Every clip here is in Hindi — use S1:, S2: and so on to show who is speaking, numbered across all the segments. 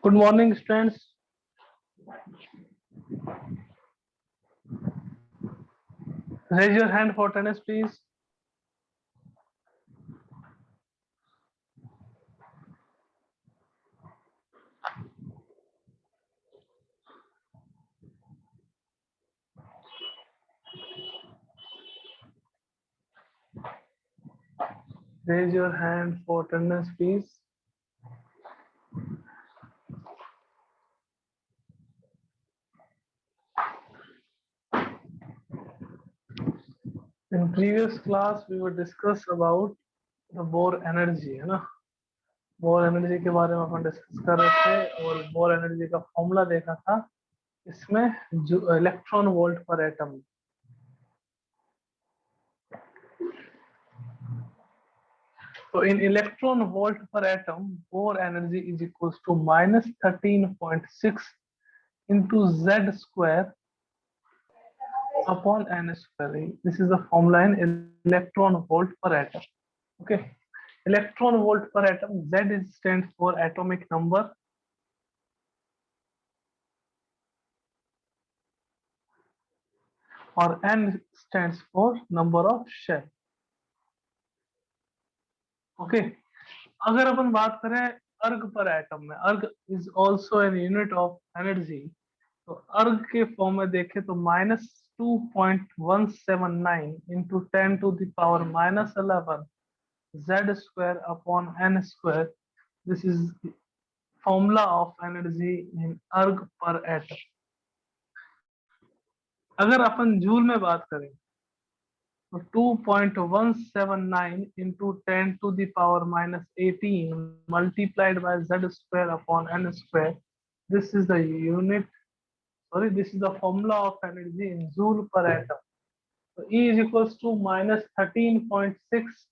S1: Good morning, students. Raise your hand for attendance, please. Raise your hand for attendance, please. In previous class, we were discuss about the Bohr energy, है ना? Bohr energy के बारे में अपन डिस्कस कर रहे थे और Bohr energy का फॉर्मूला देखा था. इसमें जो electron volt per atom. So in electron volt per atom, Bohr energy is equals to minus 13.6 into Z square upon n square. This is the formula in electron volt per atom. Okay, electron volt per atom. Z is stands for atomic number, और n stands for number of shell. Okay, अगर अपन बात करें अर्ग पर एटम में, अर्ग is also an unit of energy, तो अर्ग के फॉर्म में देखें तो minus 2.179 into 10 to the power minus 11 z square upon n square. This is the formula of energy in erg per atom. अगर अपन जूल में बात करें तो 2.179 into 10 to the power minus 18 multiplied by z square upon n square. This is the unit, this is the formula of energy in joule per atom. So E is equals to minus 13.6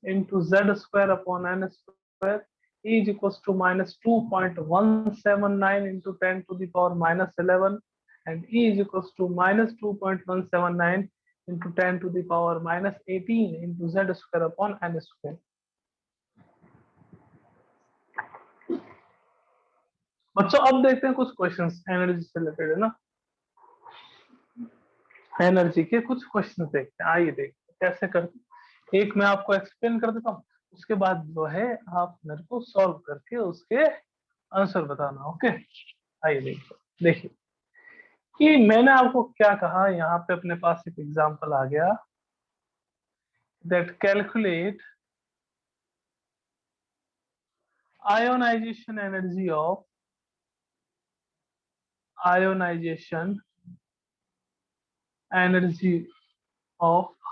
S1: into z square upon n square. E is equals to minus 2.179 into 10 to the power minus 11, and E is equals to minus 2.179 into 10 to the power minus 18 into z square upon n square. बच्चों अब देखते हैं कुछ क्वेश्चंस एनर्जी से रिलेटेड, है ना? एनर्जी के कुछ क्वेश्चन देखते हैं. आइए देखते हैं कैसे करते हैं. एक मैं आपको एक्सप्लेन कर देता हूँ, उसके बाद जो है आप मेरे को सॉल्व करके उसके आंसर बताना. ओके, आइए देखिए कि मैंने आपको क्या कहा. यहाँ पे अपने पास एक एग्जांपल आ गया, that calculate ionisation energy of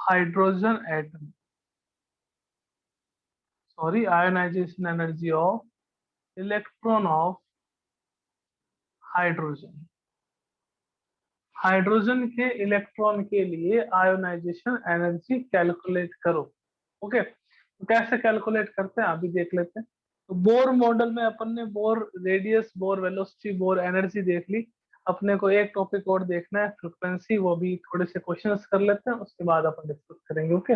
S1: hydrogen atom. Ionisation energy of electron of hydrogen. Hydrogen के इलेक्ट्रॉन के लिए आयोनाइजेशन एनर्जी कैलकुलेट करो. ओके, तो कैसे कैलकुलेट करते हैं अभी देख लेते हैं. तो बोर मॉडल में अपन ने bore radius, bore velocity, bore energy देख ली. अपने को एक टॉपिक और देखना है, फ्रीक्वेंसी. वो भी थोड़े से क्वेश्चंस कर लेते हैं, उसके बाद अपन डिस्कस करेंगे. Okay,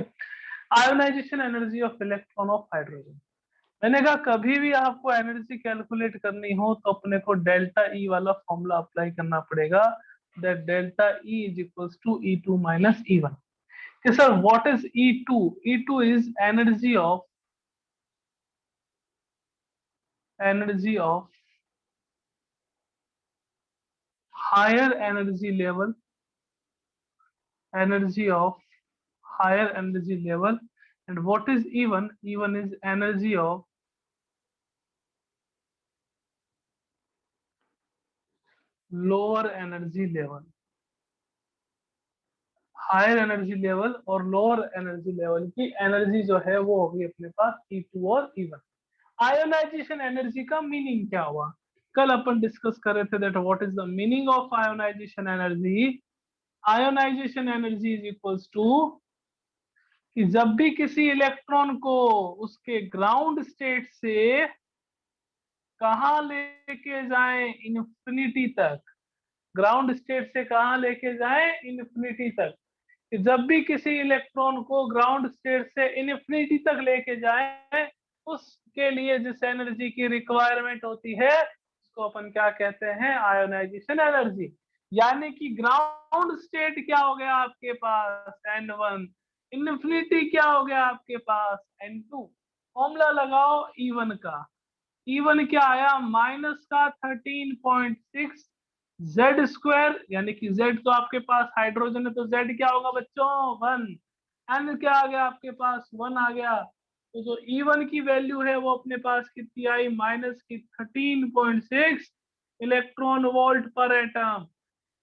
S1: ionisation energy of electron of hydrogen. मैंने कहा कभी भी आपको एनर्जी कैलकुलेट करनी हो तो अपने को डेल्टा ई वाला फॉर्मूला अप्लाई करना पड़ेगा, that delta E is equals to E2 minus E1. Okay, sir, what is E2? E2 is energy of higher energy level, and what is E1? E1 is energy of lower energy level. Higher energy level और लोअर एनर्जी लेवल की एनर्जी जो है वो होगी अपने पास E2 और E1. आयोनाइजेशन एनर्जी का मीनिंग क्या हुआ, कल अपन डिस्कस कर रहे थे, that what is the meaning of ionisation energy. Ionisation energy is equals to कि जब भी किसी इलेक्ट्रॉन को उसके ग्राउंड स्टेट से कहां लेके जाए, इन्फिनिटी तक. ग्राउंड स्टेट से कहां लेके जाए, इन्फिनिटी तक. कि जब भी किसी इलेक्ट्रॉन को ग्राउंड स्टेट से इन्फिनिटी तक लेके जाए, उसके लिए जिस एनर्जी की रिक्वायरमेंट होती है उसको उसको अपन क्या कहते हैं, आयोनाइजेशन एनर्जी। यानी कि ग्राउंड स्टेट क्या हो गया आपके पास N1, इन्फिनिटी क्या हो गया आपके पास N2। फॉर्मूला लगाओ E1 का, E1 क्या आया माइनस का 13.6 जेड स्क्वायर, यानी कि जेड तो आपके पास हाइड्रोजन है तो जेड क्या होगा बच्चों 1, एन क्या आ गया आपके पास 1 आ गया। तो जो E1 की वैल्यू है वो अपने पास कितनी आई माइनस की 13.6 electron volt per atom.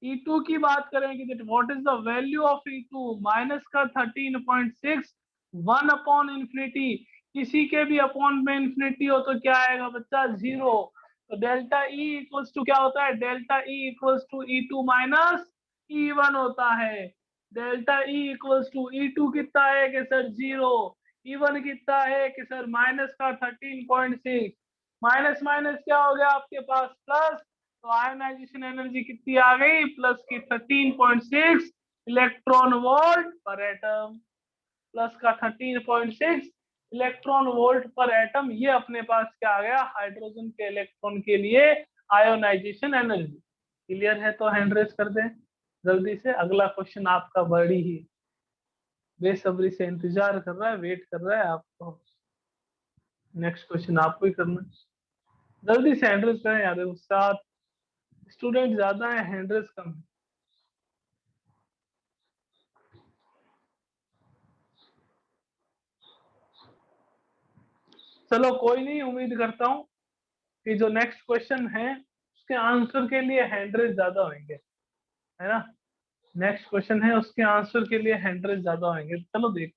S1: E2 की बात करेंगे that what is the value of E2 minus का 13.6 1 अपॉन इंफिनिटी, किसी के भी अपॉन में इंफिनिटी हो तो क्या आएगा बच्चा 0। तो डेल्टा E इक्वल्स टू क्या होता है, delta E equals to E2 minus E1 होता है। Delta E equals to E2 कितना है कि सर 0, E1 कितना है कि सर माइनस का 13.6, माइनस माइनस क्या हो गया आपके पास प्लस, तो आयोनाइजेशन एनर्जी कितनी आ गई प्लस की 13.6 electron volt per atom, plus का 13.6 इलेक्ट्रॉन वोल्ट पर एटम। ये अपने पास क्या आ गया हाइड्रोजन के इलेक्ट्रॉन के लिए आयोनाइजेशन एनर्जी। क्लियर है तो हैंड रेज कर दें जल्दी से। अगला क्वेश्चन आपका बड़ी ही बेसब्री से इंतजार कर रहा है, वेट कर रहा है आपको। नेक्स्ट क्वेश्चन आपको ही करना है, जल्दी से हैंड रेज करें यार, साथ स्टूडेंट ज्यादा है हैंड रेज कम है। चलो कोई नहीं, उम्मीद करता हूँ कि जो नेक्स्ट क्वेश्चन है उसके आंसर के लिए हैंड रेज ज्यादा होंगे, है ना। नेक्स्ट क्वेश्चन है उसके आंसर के लिए हैंड रेज ज्यादा होंगे। चलो देख,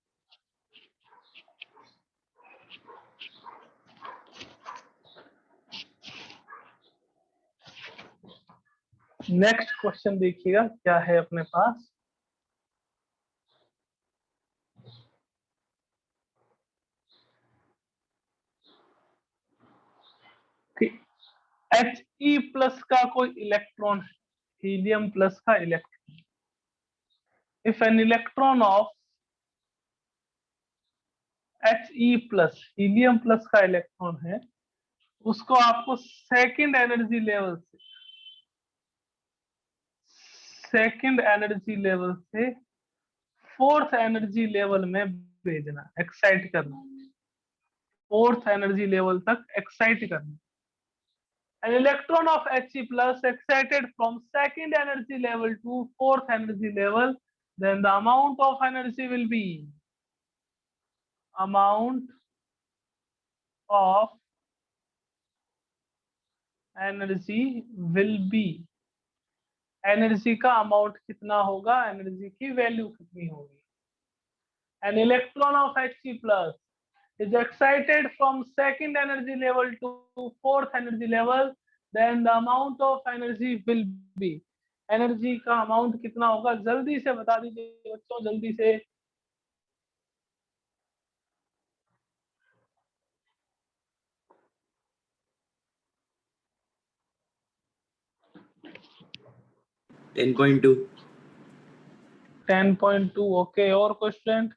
S1: नेक्स्ट क्वेश्चन देखिएगा क्या है अपने पास। He प्लस का कोई इलेक्ट्रॉन है, हीलियम प्लस का electron, if an electron of He plus, helium plus का इलेक्ट्रॉन है, उसको आपको सेकंड एनर्जी लेवल से फोर्थ एनर्जी लेवल में भेजना, एक्साइट करना, फोर्थ एनर्जी लेवल तक एक्साइट करना। An electron of He plus excited from second energy level to fourth energy level, then the amount of energy will be amount of energy will be, energy का अमाउंट कितना होगा, एनर्जी की वैल्यू कितनी होगी। An electron of He plus is excited from second energy level to fourth energy level, then the amount of energy will be, energy का अमाउंट कितना होगा, जल्दी से बता दीजिए बच्चों जल्दी से।
S2: Ten 10.2
S1: 10.2 okay. और क्वेश्चन,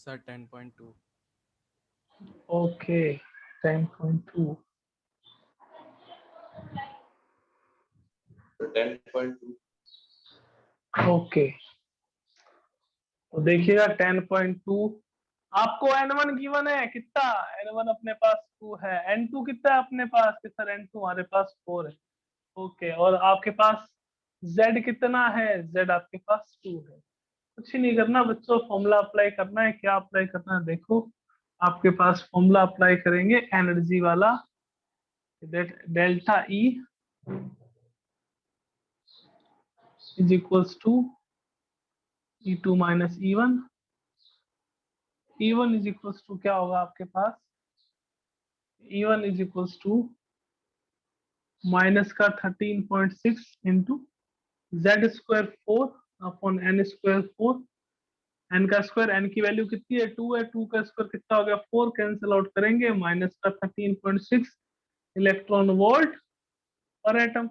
S3: सर 10.2
S1: ओके 10.2
S2: 10.2
S1: ओके। तो देखिएगा 10.2 आपको N1 गिवन है कितना, N1 अपने पास 2 है, N2 कितना है अपने पास कि सर N2 हमारे पास 4 है। ओके, और आपके पास Z कितना है, Z आपके पास 2 है। कुछ ही नहीं करना बच्चों, फॉर्मूला अप्लाई करना है। क्या अप्लाई करना है देखो, आपके पास फॉर्मूला अप्लाई करेंगे एनर्जी वाला, delta E is equals to E2 minus E1, E1 is equals to क्या होगा आपके पास, E1 is equals to minus का 13.6 into Z square 4 upon N square 4, N का स्क्वायर, एन की वैल्यू कितनी है 2 है, 2 का स्क्वायर कितना हो गया 4, कैंसिल आउट करेंगे, माइनस का 13.6 electron volt per atom.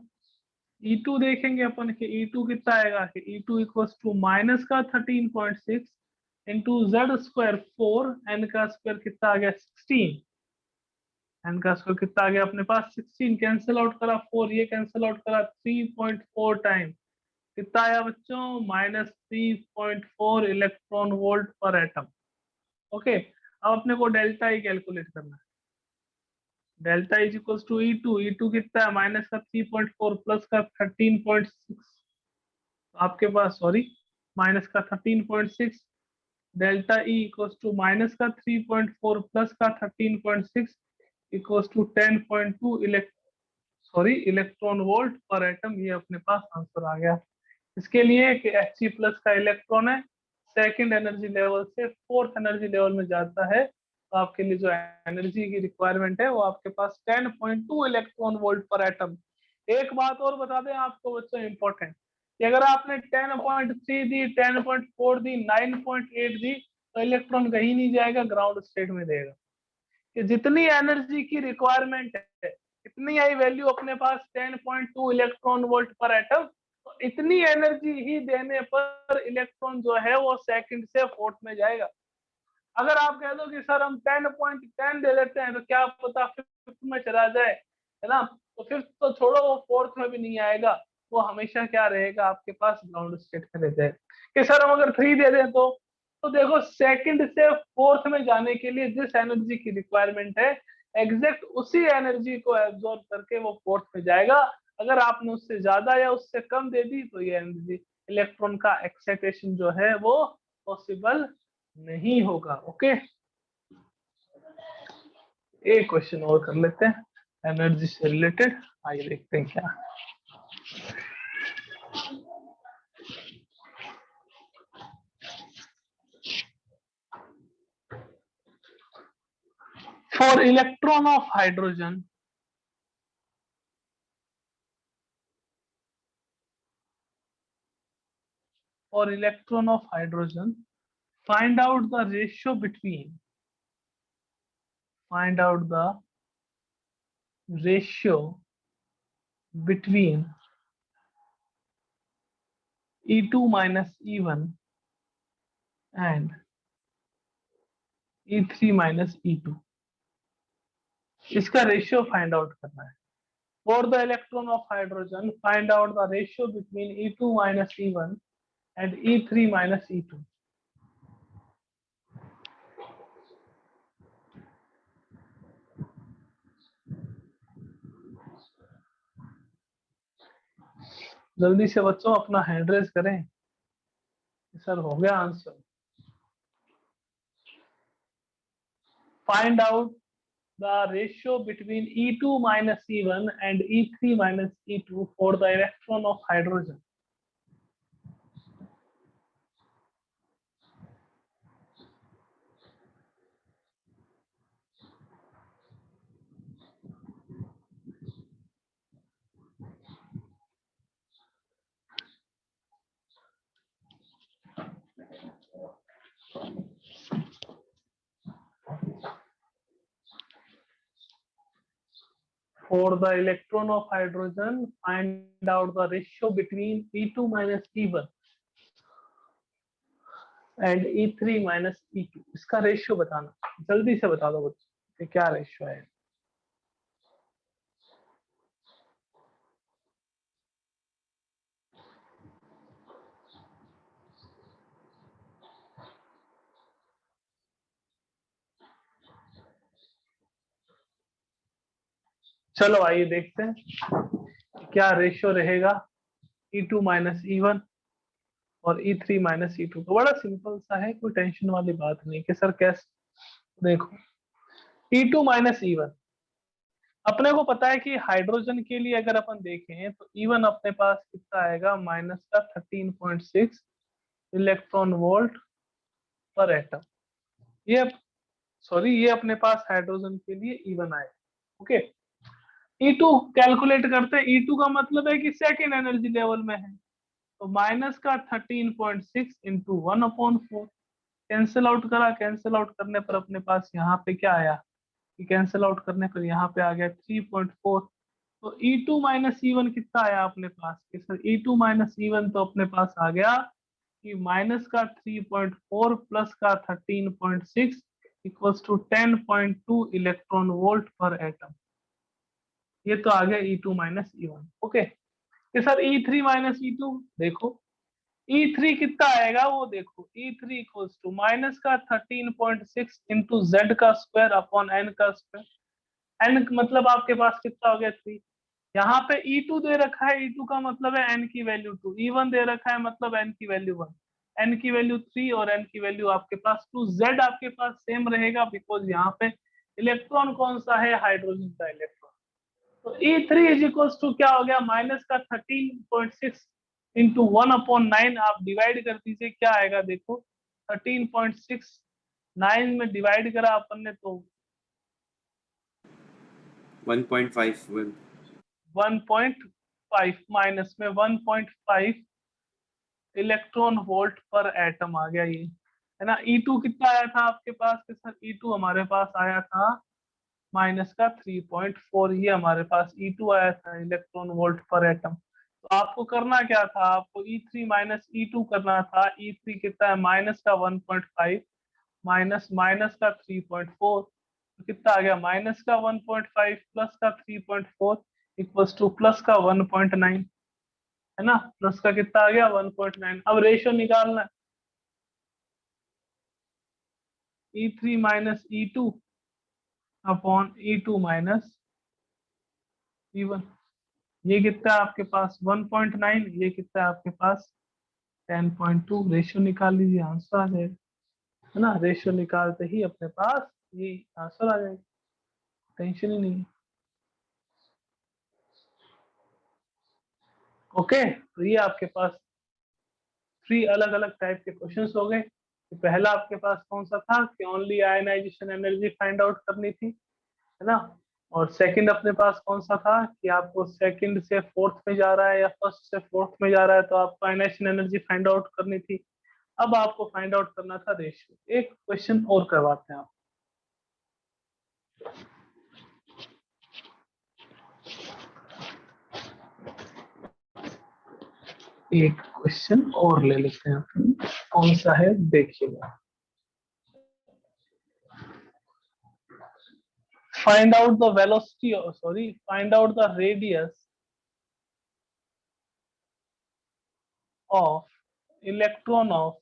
S1: E2 देखेंगे अपन कि E2 कितना आएगा कि E2 इक्वल्स टू माइनस का 13.6 इंटू जेड स्क्वायर 4, एन का स्क्वायर कितना आ गया 16, एन का स्क्वायर कितना आ गया अपने पास 16, कैंसिल आउट करा 4, ये कैंसिल आउट करा 3.4 टाइम कितना आया बच्चों minus 3.4 electron volt per atom. Okay, अब अपने को डेल्टा ई कैलकुलेट करना है। Delta is equals to E2 कितना है माइनस का 3.4 प्लस का 13.6, आपके पास सॉरी माइनस का 13.6, delta E equals to minus का 3.4 प्लस का 13.6 equals to 10.2 electron volt per atom. ये अपने पास आंसर आ गया। इसके लिए कि Hg प्लस का इलेक्ट्रॉन है, सेकंड एनर्जी लेवल से फोर्थ एनर्जी लेवल में जाता है, तो आपके लिए जो एनर्जी की रिक्वायरमेंट है वो आपके पास 10.2 इलेक्ट्रॉन वोल्ट पर एटम। एक बात और बता दें आपको बच्चों इंपॉर्टेंट, कि अगर आपने 10.3 दी, 10.4 दी, 9.8 दी, तो इलेक्ट्रॉन कहीं नहीं जाएगा, ग्राउंड स्टेट में देगा। कि जितनी एनर्जी की रिक्वायरमेंट है इतनी आई वैल्यू अपने पास 10.2 इलेक्ट्रॉन वोल्ट पर एटम, तो इतनी एनर्जी ही देने पर इलेक्ट्रॉन जो है वो सेकंड से फोर्थ में जाएगा। अगर आप कह दो कि सर हम 10.10 दे देते हैं तो क्या पता फिफ्थ में चला जाए, है ना, तो फिफ्थ तो छोड़ो, वो फोर्थ में भी नहीं आएगा, वो हमेशा क्या रहेगा आपके पास ग्राउंड स्टेट में रह जाए। कि सर हम अगर 3 दे दें तो देखो सेकंड से फोर्थ में जाने के लिए जिस एनर्जी की रिक्वायरमेंट है एग्जैक्ट उसी एनर्जी को एब्जॉर्ब करके वो फोर्थ में जाएगा। अगर आपने उससे ज्यादा या उससे कम दे दी तो ये एनर्जी इलेक्ट्रॉन का एक्साइटेशन जो है वो पॉसिबल नहीं होगा। ओके, एक क्वेश्चन और कर लेते हैं एनर्जी से रिलेटेड, आइए देखते हैं क्या। For electron of hydrogen, find out the ratio between E2 minus E1 and E3 minus E2, इसका रेशियो फाइंड आउट करना है। For the electron of hydrogen, find out the ratio between E2 minus E1 and E3 minus E2. जल्दी से बच्चों अपना हैंड रेज करें। सर हो गया answer. Find out the ratio between E2 minus E1 and E3 minus E2 for the electron of hydrogen. For the electron of hydrogen, find out the ratio between E2 minus E1 and E3 minus E2. इसका रेशियो बताना, जल्दी से बता दो बच्चों क्या रेशियो है। चलो आइए देखते हैं क्या रेशियो रहेगा E2 माइनस E1 और E3 माइनस E2। तो बड़ा सिंपल सा है, कोई टेंशन वाली बात नहीं कि सर कैसे। देखो E2 माइनस E1, अपने को पता है कि हाइड्रोजन के लिए अगर अपन देखें तो E1 अपने पास कितना आएगा माइनस का 13.6 इलेक्ट्रॉन वोल्ट पर एटम। ये सॉरी ये अपने पास हाइड्रोजन के लिए E1 आएगा। ओके, E2 कैलकुलेट करते हैं। E2 का मतलब है कि सेकेंड एनर्जी लेवल में है, तो माइनस का 13.6 इंटू 1/4, कैंसिल आउट करा, कैंसिल आउट करने पर अपने पास यहाँ पे क्या आया कि कैंसिल आउट करने पर यहाँ पे आ गया 3.4, तो E2 माइनस E1 कितना आया अपने पास कि सर E2 माइनस E1 तो अपने पास आ गया कि माइनस का 3.4 प्लस का 13.6 equals to 10.2 electron volt per atom. ये तो आ गया E2 माइनस E1। ओके, कि सर E3 माइनस E2 देखो, E3 कितना आएगा वो देखो, E3 इक्वल्स टू माइनस का 13.6 इंटू जेड का स्क्वायर अपॉन एन का स्क्वायर। एन मतलब आपके पास कितना हो गया 3। यहाँ पे E2 दे रखा है, E2 का मतलब है n की वैल्यू 2, E1 दे रखा है मतलब n की वैल्यू 1, n की वैल्यू 3 और n की वैल्यू आपके पास 2। Z आपके पास सेम रहेगा बिकॉज यहाँ पे इलेक्ट्रॉन कौन सा है, हाइड्रोजन का इलेक्ट्रॉन। तो E3 इज इक्वल्स टू क्या हो गया, माइनस का 13.6 इंटू 1/9 आप डिवाइड कर दीजिए, क्या आएगा देखो 13.6 9 में डिवाइड करा अपन ने तो
S2: 1.51
S1: 1.5 माइनस में 1.5 इलेक्ट्रॉन वोल्ट पर एटम आ गया ये, है ना। E2 कितना आया था आपके पास कि सर E2 हमारे पास आया था माइनस का 3.4, ये हमारे पास E2 आया था इलेक्ट्रॉन वोल्ट पर एटम। तो आपको करना क्या था, आपको E3 माइनस E2 करना था। E3 कितना है, माइनस का 1.5 माइनस माइनस का 3.4, तो कितना आ गया माइनस का 1.5 प्लस का 3.4 इक्वल्स टू प्लस का 1.9, है ना। प्लस का कितना आ गया 1.9। अब रेशियो निकालना है, E3 minus E2 upon E2 minus E1। ये कितना है आपके पास 1.9, ये कितना है आपके पास 10.2। रेशियो निकाल लीजिए, आंसर आ जाएगा, है ना। रेशियो निकालते ही अपने पास ये आंसर आ जाएगा, टेंशन ही नहीं है। ओके, तो ये आपके पास 3 अलग अलग टाइप के क्वेश्चंस हो गए। पहला आपके पास कौन सा था कि only ionization energy find out करनी थी, है ना। और सेकंड अपने पास कौन सा था कि आपको सेकंड से फोर्थ में जा रहा है या फर्स्ट से फोर्थ में जा रहा है तो आपको आयनाइजेशन एनर्जी फाइंड आउट करनी थी। अब आपको फाइंड आउट करना था रेशियो। एक क्वेश्चन और करवाते हैं आप, एक क्वेश्चन और ले लेते हैं, कौन सा है देखिएगा। Find out the velocity, sorry find out the radius of electron of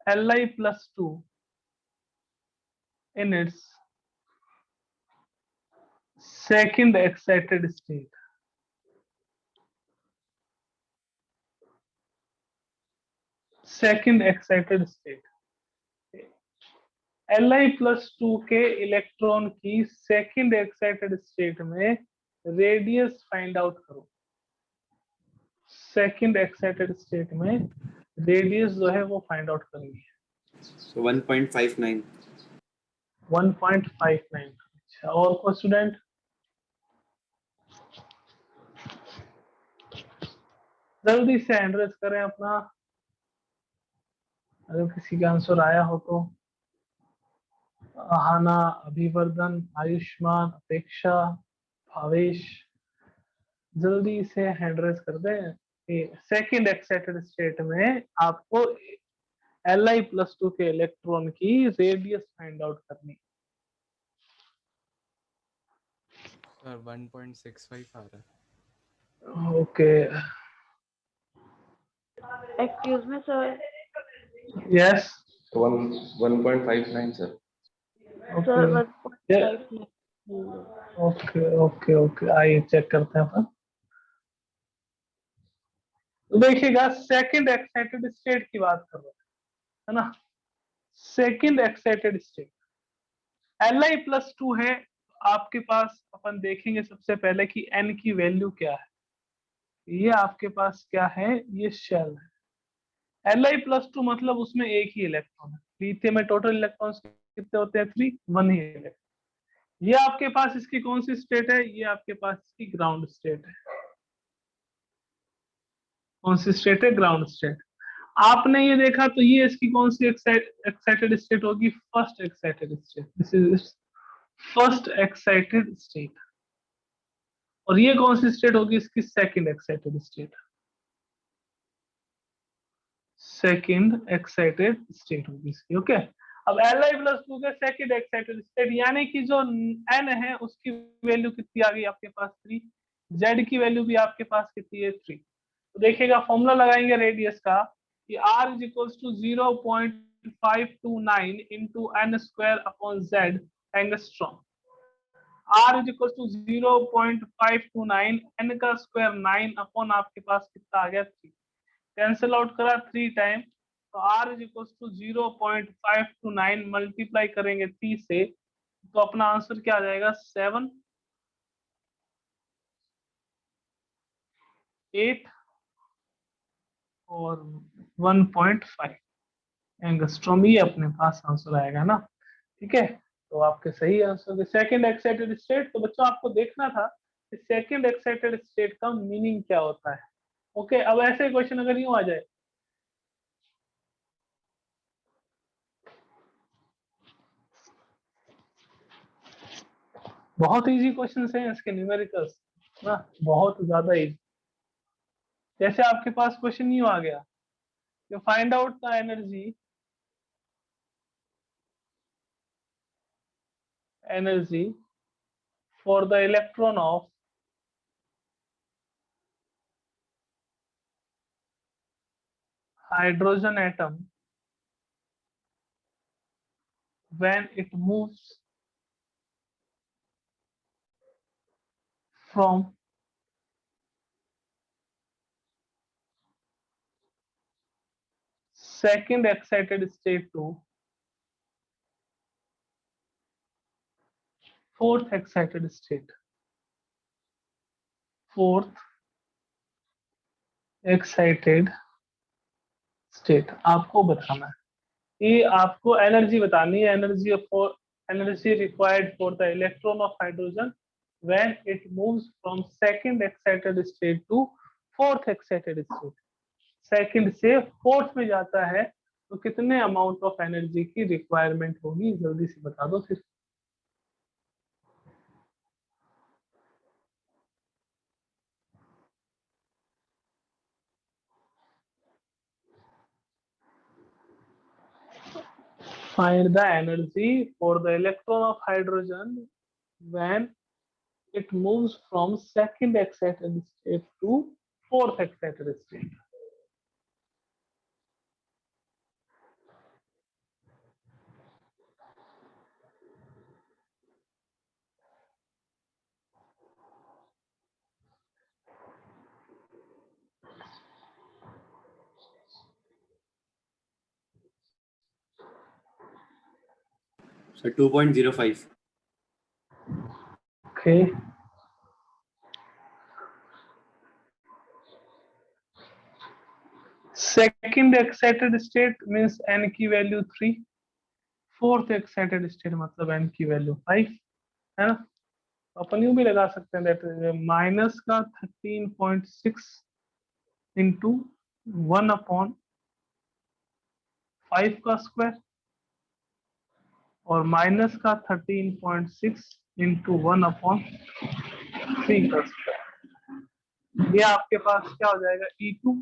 S1: Li plus 2 in its second excited state। Second excited state, Li plus 2 के इलेक्ट्रॉन की सेकेंड एक्साइटेड स्टेट में रेडियस फाइंड आउट करो। सेकेंड एक्साइटेड स्टेट में रेडियस जो है वो फाइंड आउट करनी है।
S2: So 1.59
S1: 1.59। अच्छा, और कोई स्टूडेंट? जल्दी से हैंड रेज करें अपना, अगर किसी का आंसर आया हो तो। आहाना, अभिवर्धन, आयुष्मान, अपेक्षा, भावेश, जल्दी से हैंड रेज कर दें। सेकेंड एक्साइटेड स्टेट में आपको Li प्लस 2 के इलेक्ट्रॉन की रेडियस फाइंड आउट करनी।
S3: सर 1.65 आ रहा है।
S1: Okay,
S4: excuse me sir,
S1: yes,
S5: 1.59 sir.
S4: Sir
S1: okay
S4: 1.5
S1: okay okay okay, आइए चेक करते हैं अपन। तो देखिएगा, सेकेंड एक्साइटेड स्टेट की बात कर रहे हैं, है ना। Second excited state Li plus 2 है आपके पास। अपन देखेंगे सबसे पहले कि n की वैल्यू क्या है। ये आपके पास क्या है, ये शेल है। Li प्लस 2 मतलब उसमें एक ही इलेक्ट्रॉन है। लिथियम में टोटल इलेक्ट्रॉन्स कितने होते हैं, 3, 1 ही इलेक्ट्रॉन। ये आपके पास इसकी कौन सी स्टेट है, ये आपके पास इसकी ग्राउंड स्टेट है। कौन सी स्टेट है, ग्राउंड स्टेट। आपने ये देखा तो ये इसकी कौन सी एक्साइटेड स्टेट होगी, first excited state. This is first excited state. और ये कौन सी स्टेट होगी इसकी? Second excited state, second excited state होगी इसकी। ओके, अब Li+2 के सेकंड एक्साइटेड स्टेट, यानी कि जो n है उसकी वैल्यू कितनी आ गई आपके पास? 3। z की वैल्यू भी आपके पास कितनी है? 3। तो देखिएगा फॉर्मूला लगाएंगे रेडियस का कि r is equals to 0.529 into n square upon z angstrom. r is equals to 0.529, n का स्क्वायर 9 अपॉन आपके पास कितना आ गया? 3। कैंसिल आउट करा 3 टाइम, तो r is equals to 0.529 multiply करेंगे 3 से, तो अपना आंसर क्या आ जाएगा? 7, 8 और 1.5 एंगस्ट्रॉम, ये अपने पास आंसर आएगा ना। ठीक है, तो आपके सही आंसर सेकंड एक्साइटेड स्टेट। तो बच्चों आपको देखना था कि सेकंड एक्साइटेड स्टेट का मीनिंग क्या होता है। ओके, अब ऐसे क्वेश्चन अगर यूं आ जाए, बहुत इजी क्वेश्चंस हैं इसके न्यूमेरिकल्स ना, बहुत ज्यादा इजी। जैसे आपके पास क्वेश्चन यूं आ गया कि find out the energy for the electron of hydrogen atom when it moves from second excited state to fourth excited state, fourth excited state आपको बताना है। ये आपको एनर्जी बतानी है, energy required for the electron of hydrogen when it moves from second excited state to fourth excited state. Second से फोर्थ में जाता है तो कितने अमाउंट ऑफ एनर्जी की रिक्वायरमेंट होगी? जल्दी से बता दो फिर। Find the energy for the electron of hydrogen when it moves from second excited state to fourth excited state.
S2: So 2.05.
S1: Okay. Second excited state means n की वैल्यू 3, फोर्थ एक्साइटेड स्टेट मतलब n की वैल्यू 5 है ना। अपन यूं भी लगा सकते हैं दैट माइनस का 13.6 इंटू 1/5 का स्क्वायर और माइनस का 13.6 इंटू 1/3 का स्क्वायर। ये आपके पास क्या हो जाएगा? E2।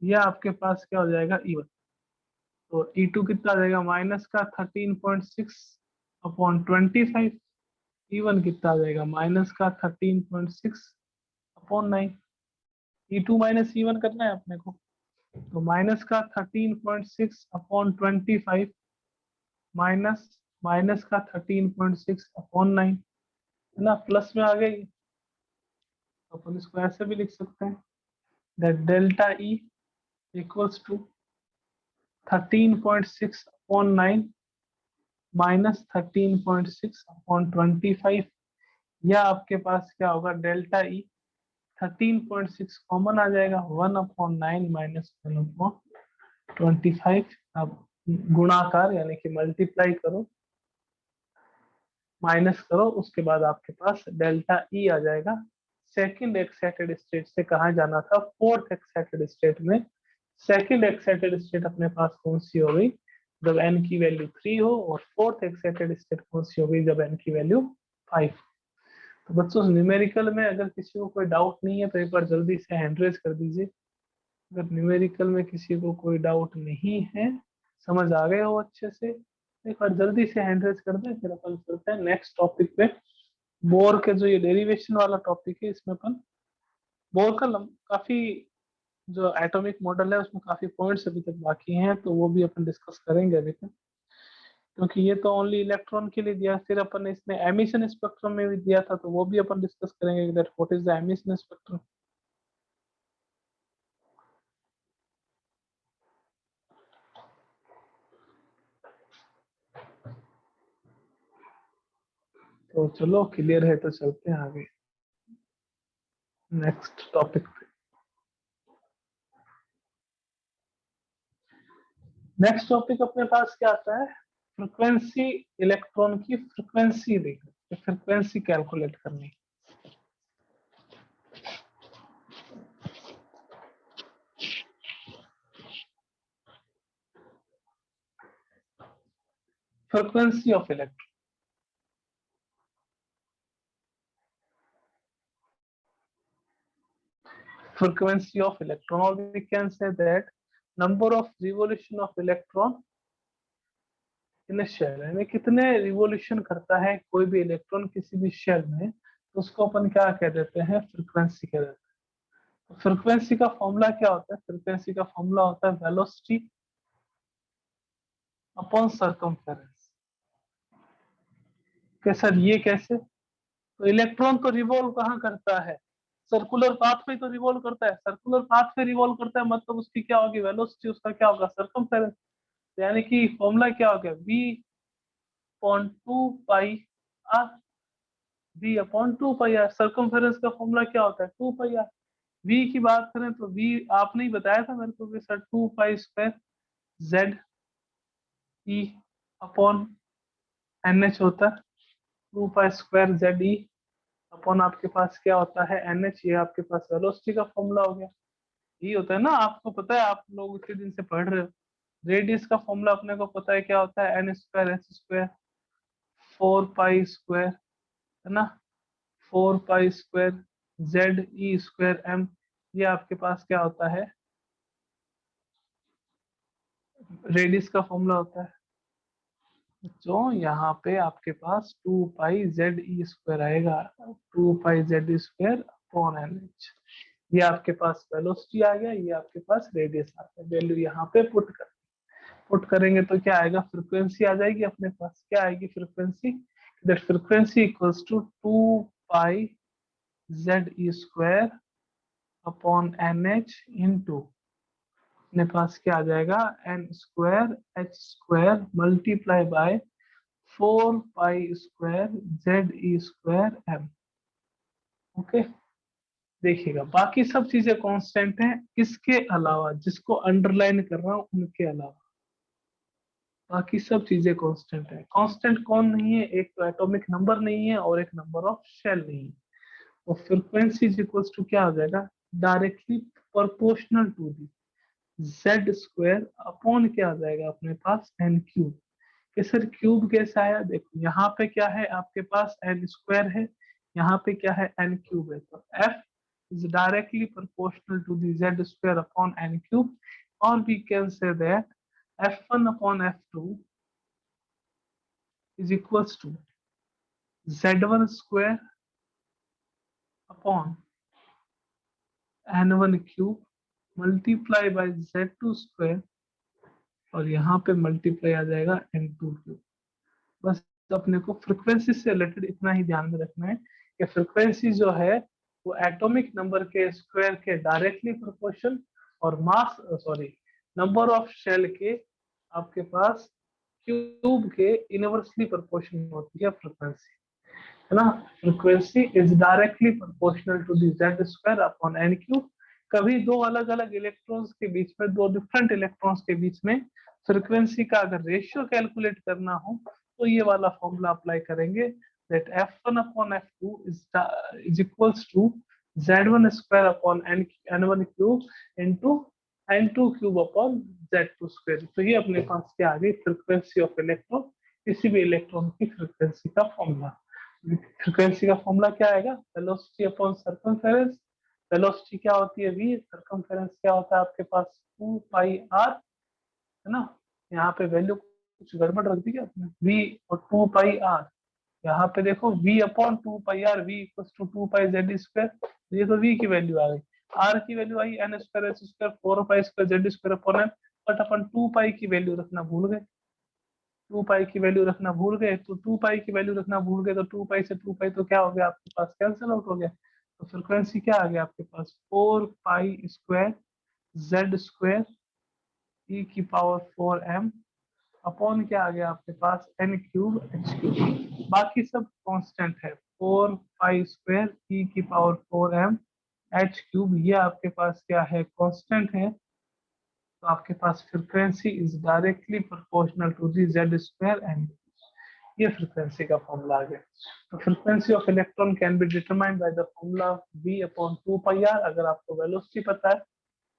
S1: ये आपके पास क्या हो जाएगा? E1। तो E2 कितना आ जाएगा? माइनस का 13.6/25। E1 कितना आ जाएगा? माइनस का 13.6/9। E2 माइनस E1 करना है अपने को, तो माइनस का 13.6/25 माइनस का 13.6/9 है ना, प्लस में आ गई। तो अपन इसको ऐसे भी लिख सकते हैं that delta E equals to 13.6/9 minus 13.6/25। या आपके पास क्या होगा? डेल्टा E 13.6 कॉमन आ जाएगा, 1/9 माइनस 1/25। अब गुणाकार यानी कि मल्टीप्लाई करो, माइनस करो, उसके बाद आपके पास डेल्टा ई आ जाएगा। सेकंड एक्साइटेड स्टेट से कहाँ जाना था? फोर्थ एक्साइटेड स्टेट में। सेकंड एक्साइटेड स्टेट अपने पास कौन सी हो गई? जब n की वैल्यू 3 हो, और फोर्थ एक्साइटेड स्टेट कौन सी हो गई? जब n की वैल्यू 5। तो बच्चों न्यूमेरिकल में अगर किसी को कोई डाउट नहीं है तो एक बार जल्दी से हैंड रेज कर दीजिए। अगर न्यूमेरिकल में किसी को कोई डाउट नहीं है, समझ आ गए हो अच्छे से, एक बार जल्दी से हैंड रेज कर दें, फिर अपन चलते हैं नेक्स्ट टॉपिक पे। बोर के जो ये डेरिवेशन वाला टॉपिक है, इसमें अपन बोर का काफी जो एटॉमिक मॉडल है उसमें काफी पॉइंट्स अभी तक बाकी हैं, तो वो भी अपन डिस्कस करेंगे अभी तक, क्योंकि ये तो ओनली इलेक्ट्रॉन के लिए दिया। फिर अपन ने इसमें एमिशन स्पेक्ट्रम में भी दिया था, तो वो भी अपन डिस्कस करेंगे that what is the emission spectrum. तो चलो क्लियर है तो चलते हैं आगे नेक्स्ट टॉपिक पे। नेक्स्ट टॉपिक अपने पास क्या आता है, फ्रीक्वेंसी, इलेक्ट्रॉन की फ्रीक्वेंसी देखनी, फ्रीक्वेंसी कैलकुलेट करनी। frequency of electron. Frequency of electron, or we can say that number of revolution of electron in a shell, यानी कितने रिवोल्यूशन करता है कोई भी इलेक्ट्रॉन किसी भी शेल में, तो उसको अपन क्या कह देते हैं, फ्रीक्वेंसी कह देते हैं। तो फ्रीक्वेंसी का फॉर्मूला क्या होता है, फ्रीक्वेंसी का फॉर्मूला होता है वेलोसिटी अपॉन सर्कमफेरेंस। के सर ये कैसे, तो इलेक्ट्रॉन तो रिवॉल्व कहाँ करता है, सर्कुलर पाथ पे तो रिवॉल्व करता है, सर्कुलर पाथ पे रिवॉल्व करता है, मतलब उसकी क्या होगी वेलोसिटी, उसका क्या होगा सर्कमफेरेंस। यानी कि फॉर्मूला क्या हो गया, v upon 2 pi R, v upon 2 pi R. Circumference का फॉर्मूला क्या होता है 2 पाई आर। v की बात करें तो v आपने ही बताया था मेरे को कि सर 2 पाई square z e upon NH होता है, 2 पाई स्क्वायर z e अपॉन आपके पास क्या होता है NH, ये आपके पास वेलोसिटी का फॉर्मूला हो गया। ये होता है ना, आपको पता है, आप लोग उसी दिन से पढ़ रहे हो। रेडियस का फॉर्मूला अपने को पता है क्या होता है, n square h square 4 pi square, है ना, 4 pi square z e square m, ये आपके पास क्या होता है रेडियस का फॉर्मूला होता है। जो यहाँ पे आपके पास 2 पाई जेड ई स्क्वायर आएगा, 2 pi Z square upon NH, ये आपके पास वेलोसिटी आ गया, ये आपके पास रेडियस आ गया। वैल्यू यहाँ पे पुट करेंगे तो क्या आएगा, फ्रीक्वेंसी आ जाएगी अपने पास। क्या आएगी frequency, that frequency equals to 2 pi Z E square upon NH into अपने पास क्या आ जाएगा n square h square multiply by 4 pi square Z E square m। Okay, देखिएगा बाकी सब चीजें कांस्टेंट हैं, इसके अलावा जिसको अंडरलाइन कर रहा हूं उनके अलावा बाकी सब चीजें कांस्टेंट है। कांस्टेंट कौन नहीं है, एक तो एटॉमिक नंबर नहीं है और एक नंबर ऑफ शेल नहीं है। तो फ्रीक्वेंसी इज इक्वल्स टू क्या आ जाएगा, directly proportional to the Z square upon क्या आ जाएगा अपने पास एन क्यूब। कि सर क्यूब कैसा आया, देखो यहाँ पे क्या है आपके पास एन स्क्वायर है, यहाँ पे क्या है एन क्यूब है, तो f is directly proportional to the Z square upon N cube, और we can say that f1 upon f2 is equals to z1 square upon n1 cube multiply by z2 square, और यहाँ पे मल्टीप्लाई आ जाएगा n2 क्यूब। बस अपने को फ्रीक्वेंसी से रिलेटेड इतना ही ध्यान में रखना है कि फ्रीक्वेंसी जो है वो एटॉमिक नंबर के स्क्वायर के डायरेक्टली प्रोपोर्शन और मास नंबर ऑफ शेल के आपके पास क्यूब के इनवर्सली प्रोपोर्शन होती है फ्रीक्वेंसी, है ना। Frequency is directly proportional to the Z square upon N cube. कभी दो अलग अलग इलेक्ट्रॉन्स के बीच में, दो डिफरेंट इलेक्ट्रॉन्स के बीच में फ्रीक्वेंसी का अगर रेशियो कैलकुलेट करना हो तो ये वाला फॉर्मूला अप्लाई करेंगे, that f1 upon f2 is equals to z1 square upon n1 cube into n2 cube upon z2 square. तो ये अपने पास क्या आ गई फ्रीक्वेंसी ऑफ इलेक्ट्रॉन, किसी भी इलेक्ट्रॉन की फ्रीक्वेंसी का फॉर्मूला। फ्रीक्वेंसी का फॉर्मूला क्या आएगा, वेलोसिटी अपॉन सर्कमफेरेंस। वेलोसिटी क्या होती है v, सर्कमफेरेंस क्या होता है आपके पास 2 पाई r, है ना। यहाँ पे वैल्यू कुछ गड़बड़ रख दी क्या आपने, v और 2 पाई r। यहाँ पे देखो v upon 2 pi r, v equals to 2 pi z square, ये तो v की वैल्यू आ गई। r की वैल्यू आई n square s square 4 pi square z square upon n, but अपन 2 पाई की वैल्यू रखना भूल गए। 2 पाई की वैल्यू रखना भूल गए, तो 2 पाई की वैल्यू रखना भूल गए तो 2 पाई से 2 पाई तो क्या हो गया आपके पास, कैंसिल आउट हो गया। तो फ्रीक्वेंसी क्या आ गया आपके पास, 4 pi square z square e की पावर 4m अपॉन क्या आ गया आपके पास, n क्यूब h क्यूब। बाकी सब कांस्टेंट है, 4 पाई स्क्वायर e की पावर 4m h क्यूब, ये आपके पास क्या है, कांस्टेंट है। तो आपके पास frequency is directly proportional to the Z square n, ये फ्रीक्वेंसी का फॉर्मूला आ गया। तो frequency of electron can be determined by the formula v upon 2 pi r। अगर आपको वेलोसिटी पता है,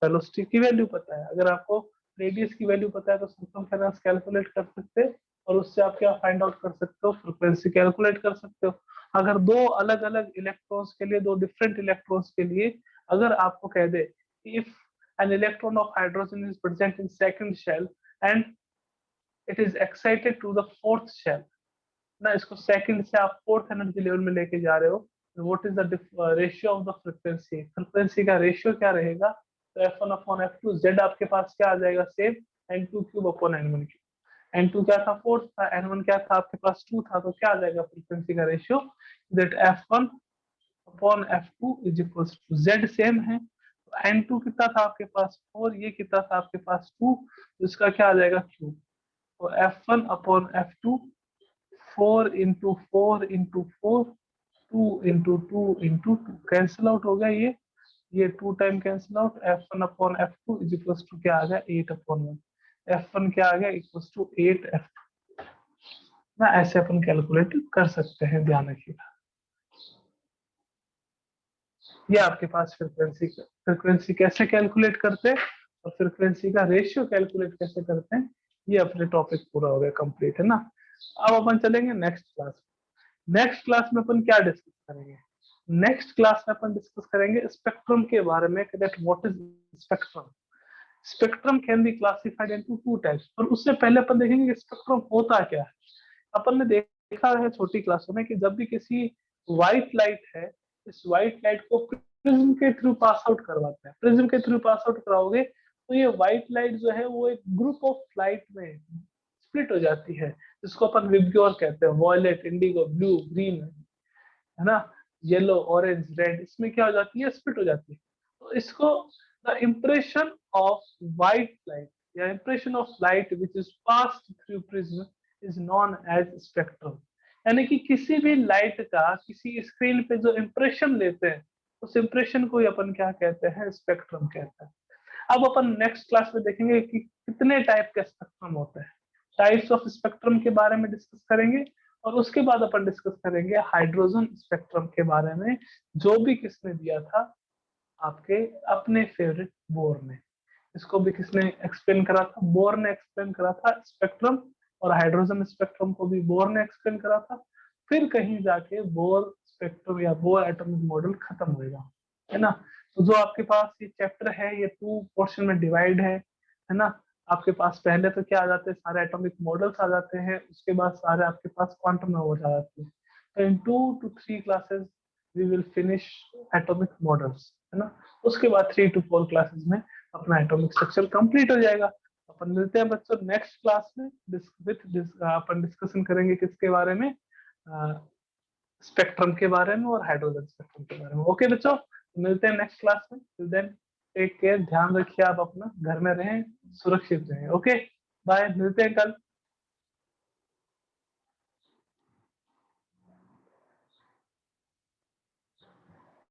S1: वेलोसिटी की वैल्यू पता है, अगर आपको रेडियस की वैल्यू पता है तो सर्कमफेरेंस कैलकुलेट कर सकते हैं और उससे आप क्या फाइंड आउट कर सकते हो, फ्रीक्वेंसी कैलकुलेट कर सकते हो। अगर दो अलग अलग इलेक्ट्रॉन्स के लिए, दो डिफरेंट इलेक्ट्रॉन्स के लिए अगर आपको कह they if an electron of hydrogen is present in second shell and it is excited to the fourth shell, ना इसको सेकंड से आप फोर्थ एनर्जी लेवल में लेके जा रहे हो, what is the ratio of the frequency, frequency का रेशियो क्या रहेगा, तो f1 अपॉन f2, z आपके पास क्या आ जाएगा, same n2 cube upon n1 cube. n2 क्या था, फोर्थ था, n1 क्या था आपके पास 2 था, तो क्या आ जाएगा फ्रीक्वेंसी का ratio, that f1 upon f2 is equals to, z same है, n2 कितना था आपके पास 4, ये कितना था आपके पास 2, तो इसका क्या आ जाएगा क्यूब। तो f1 upon f2 4 into 4 into 4 2 into 2 into 2 cancel out हो गया, ये 2 time cancel out, f1 upon f2 is equals to क्या आ गया 8 अपॉन 1, f1 क्या आ गया इक्वल्स टू 8 f2 ना। ऐसे अपन कैलकुलेट कर सकते हैं, ध्यान रखिएगा। ये आपके पास फ्रीक्वेंसी कैसे कैलकुलेट करते हैं और फ्रीक्वेंसी का रेशियो कैलकुलेट कैसे करते हैं, ये अपने टॉपिक पूरा हो गया, कंप्लीट है ना। अब अपन चलेंगे नेक्स्ट क्लास। नेक्स्ट क्लास में अपन क्या डिस्कस करेंगे, नेक्स्ट क्लास में अपन डिस्कस करेंगे स्पेक्ट्रम के बारे में, that what is spectrum. Spectrum can be classified into 2 types, पर उससे पहले अपन देखेंगे कि स्पेक्ट्रम होता क्या है। अपन ने देखा है छोटी क्लासों में कि जब भी किसी व्हाइट लाइट है, इस व्हाइट लाइट को प्रिज्म के थ्रू पास आउट करवाते हैं, प्रिज्म के थ्रू पास आउट कराओगे तो ये व्हाइट लाइट जो है वो एक ग्रुप ऑफ लाइट में स्प्लिट हो जाती है, जिसको अपन विबग्योर कहते हैं, वॉयलेट, इंडिगो, ब्लू, ग्रीन, है ना, येलो, ऑरेंज, रेड, इसमें क्या हो जाती है, स्प्लिट हो जाती है। तो इसको the impression of white light या impression of light which is passed through prism is known as spectrum. यानी कि किसी भी लाइट का किसी स्क्रीन पे जो इम्प्रेशन लेते हैं, उस इम्प्रेशन को अपन क्या कहते हैं, स्पेक्ट्रम कहते हैं। अब अपन नेक्स्ट क्लास में देखेंगे कि कितने टाइप के स्पेक्ट्रम होते हैं, टाइप्स ऑफ स्पेक्ट्रम के बारे में डिस्कस करेंगे, और उसके बाद अपन डिस्कस करेंगे हाइड्रोजन स्पेक्ट्रम के बारे में, जो भी किसने दिया था आपके अपने फेवरेट बोर ने। इसको भी किसने एक्सप्लेन करा था, बोर ने एक्सप्लेन करा था स्पेक्ट्रम, और हाइड्रोजन स्पेक्ट्रम को भी बोर ने एक्सप्लेन करा था। फिर कहीं जाके बोर स्पेक्ट्रम या बोर एटॉमिक मॉडल खत्म होगा, है ना। तो जो आपके पास ये चैप्टर है ये 2 पोर्शन में डिवाइड है ना। आपके पास पहले तो क्या आ जाते हैं, सारे एटॉमिक मॉडल्स आ जाते हैं, उसके बाद सारे आपके पास क्वांटम नंबर्स आ जाते हैं। तो in 2 to 3 classes we will finish atomic models, है ना। उसके बाद 3 to 4 क्लासेस में अपना एटॉमिक स्ट्रक्चर कंप्लीट हो जाएगा। अपन मिलते हैं बच्चों नेक्स्ट क्लास में, अपन डिस्कशन करेंगे किसके बारे में, स्पेक्ट्रम के बारे में और हाइड्रोजन स्पेक्ट्रम के बारे में। ओके बच्चों, मिलते हैं नेक्स्ट क्लास में, टिल देन टेक केयर, ध्यान रखिए आप अपना, घर में रहें, सुरक्षित रहें। ओके बाय, मिलते हैं कल।